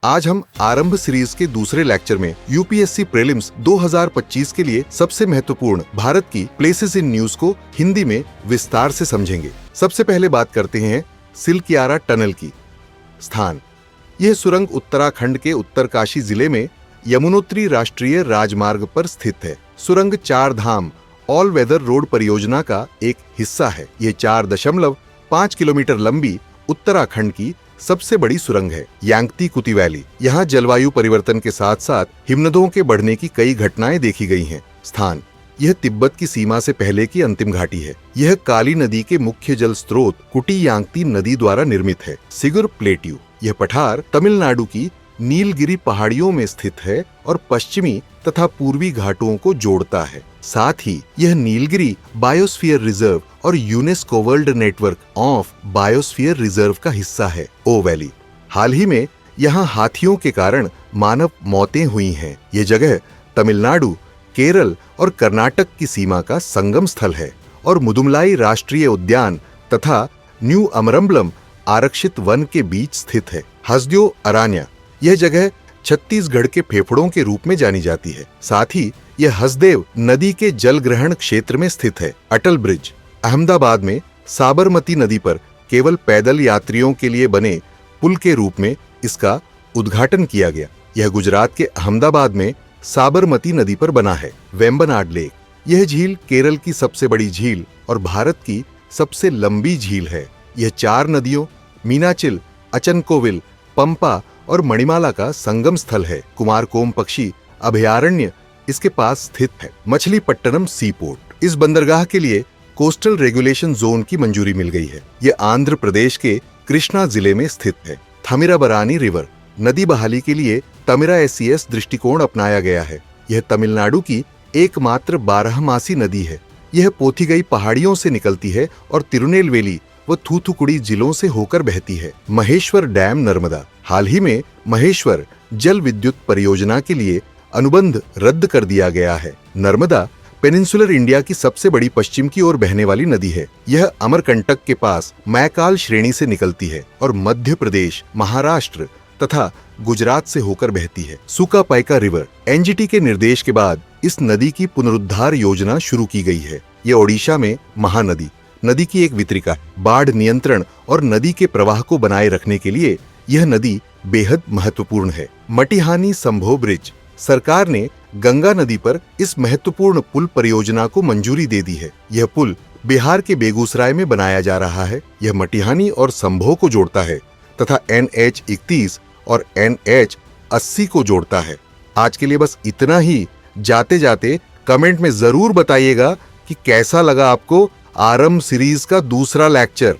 आज हम आरंभ सीरीज के दूसरे लेक्चर में यूपीएससी प्रीलिम्स 2025 के लिए सबसे महत्वपूर्ण भारत की प्लेसेस इन न्यूज को हिंदी में विस्तार से समझेंगे। सबसे पहले बात करते हैं सिलकियारा टनल की। स्थान: यह सुरंग उत्तराखंड के उत्तरकाशी जिले में यमुनोत्री राष्ट्रीय राजमार्ग पर स्थित है। सुरंग 4 धाम ऑल वेदर रोड परियोजना का एक हिस्सा है। ये 4.5 किलोमीटर लंबी उत्तराखंड की सबसे बड़ी सुरंग है। यांगती कुती वैली: यहाँ जलवायु परिवर्तन के साथ साथ हिमनदों के बढ़ने की कई घटनाएं देखी गई हैं। स्थान: यह तिब्बत की सीमा से पहले की अंतिम घाटी है। यह काली नदी के मुख्य जल स्रोत कुटी यांगती नदी द्वारा निर्मित है। सिगुर प्लेट्यू: यह पठार तमिलनाडु की नीलगिरी पहाड़ियों में स्थित है और पश्चिमी तथा पूर्वी घाटों को जोड़ता है। साथ ही यह नीलगिरी बायोस्फीयर रिजर्व और UNESCO world network of biosphere reserve का हिस्सा है। ओ वैली: हाल ही में यहाँ हाथियों के कारण मानव मौतें हुई हैं। ये जगह तमिलनाडु, केरल और कर्नाटक की सीमा का संगम स्थल है और मुदुमलाई राष्ट्रीय उद्यान तथा न्यू अमरम्बलम आरक्षित वन के बीच स्थित है। हसद्यो अरण्य: यह जगह छत्तीसगढ़ के फेफड़ों के रूप में जानी जाती है। साथ ही यह हसदेव नदी के जल ग्रहण क्षेत्र में स्थित है। अटल ब्रिज: अहमदाबाद में साबरमती नदी पर केवल पैदल यात्रियों के लिए बने पुल के रूप में इसका उद्घाटन किया गया। यह गुजरात के अहमदाबाद में साबरमती नदी पर बना है। वेम्बनाड लेक: यह झील केरल की सबसे बड़ी झील और भारत की सबसे लंबी झील है। यह 4 नदियों मीनाचिल, अचनकोविल, पंपा और मणिमाला का संगम स्थल है। कुमारकोम पक्षी अभयारण्य इसके पास स्थित है। मछलीपट्टनम सी पोर्ट: इस बंदरगाह के लिए कोस्टल रेगुलेशन जोन की मंजूरी मिल गई है। यह आंध्र प्रदेश के कृष्णा जिले में स्थित है। थामिराबरानी रिवर: नदी बहाली के लिए तमिरा एससीएस दृष्टिकोण अपनाया गया है। यह तमिलनाडु की एकमात्र 12मासी नदी है। यह पोथिगई पहाड़ियों से निकलती है और तिरुनेलवेली व थूथुकुड़ी जिलों से होकर बहती है। महेश्वर डैम नर्मदा: हाल ही में महेश्वर जल विद्युत परियोजना के लिए अनुबंध रद्द कर दिया गया है। नर्मदा पेनिनसुलर इंडिया की सबसे बड़ी पश्चिम की ओर बहने वाली नदी है। यह अमरकंटक के पास मैकाल श्रेणी से निकलती है और मध्य प्रदेश, महाराष्ट्र तथा गुजरात से होकर बहती है। सुकापाइका रिवर: एनजीटी के निर्देश के बाद इस नदी की पुनरुद्धार योजना शुरू की गई है। यह ओडिशा में महानदी नदी की एक वितरिका है। बाढ़ नियंत्रण और नदी के प्रवाह को बनाए रखने के लिए यह नदी बेहद महत्वपूर्ण है। मटिहानी संभो ब्रिज: सरकार ने गंगा नदी पर इस महत्वपूर्ण पुल परियोजना को मंजूरी दे दी है। यह पुल बिहार के बेगूसराय में बनाया जा रहा है। यह मटिहानी और संभो को जोड़ता है तथा NH-31 और NH-80 को जोड़ता है। आज के लिए बस इतना ही। जाते जाते कमेंट में जरूर बताइएगा कि कैसा लगा आपको आरंभ सीरीज का दूसरा लेक्चर।